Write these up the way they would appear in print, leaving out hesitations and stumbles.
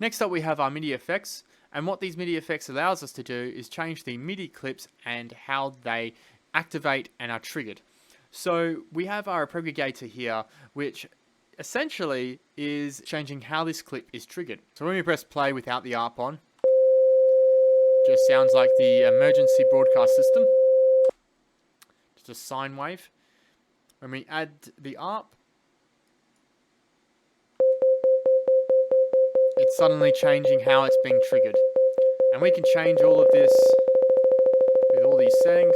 Next up we have our MIDI effects, and what these MIDI effects allows us to do is change the MIDI clips and how they activate and are triggered. So we have our aggregator here, which essentially is changing how this clip is triggered. So when we press play without the ARP on, just sounds like the emergency broadcast system, just a sine wave. When we add the ARP, it's suddenly changing how it's being triggered. And we can change all of this with all these settings.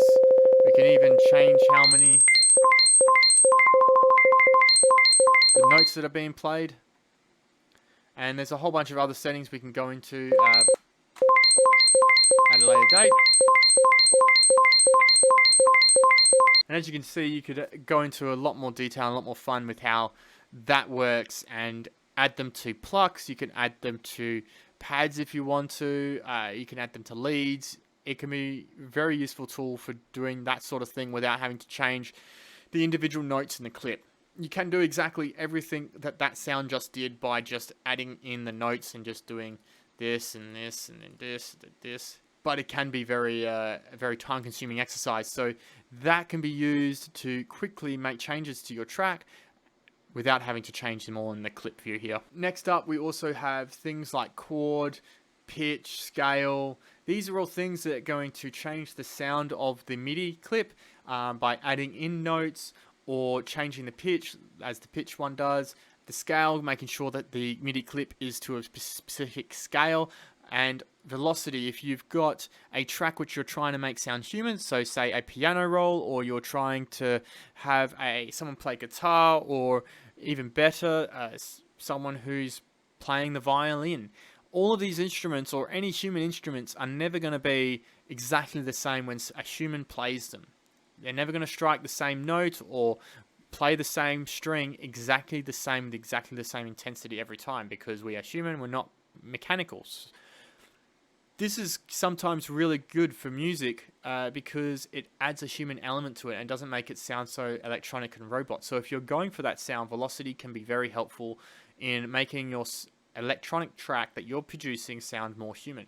We can even change how many the notes that are being played. And there's a whole bunch of other settings we can go into at a later date. And as you can see, you could go into a lot more detail and a lot more fun with how that works and add them to plucks. You can add them to pads if you want to. You can add them to leads. It can be a very useful tool for doing that sort of thing without having to change the individual notes in the clip. You can do exactly everything that sound just did by just adding in the notes and just doing this and this and then this and this. But it can be a very time-consuming exercise. So that can be used to quickly make changes to your track without having to change them all in the clip view here. Next up, we also have things like chord, pitch, scale. These are all things that are going to change the sound of the MIDI clip by adding in notes or changing the pitch, as the pitch one does. The scale, making sure that the MIDI clip is to a specific scale. And velocity, if you've got a track which you're trying to make sound human, so say a piano roll, or you're trying to have someone play guitar, or even better, someone who's playing the violin. All of these instruments, or any human instruments, are never going to be exactly the same when a human plays them. They're never going to strike the same note or play the same string exactly the same with exactly the same intensity every time, because we are human, we're not mechanicals. This is sometimes really good for music because it adds a human element to it and doesn't make it sound so electronic and robot. So if you're going for that sound, velocity can be very helpful in making your electronic track that you're producing sound more human.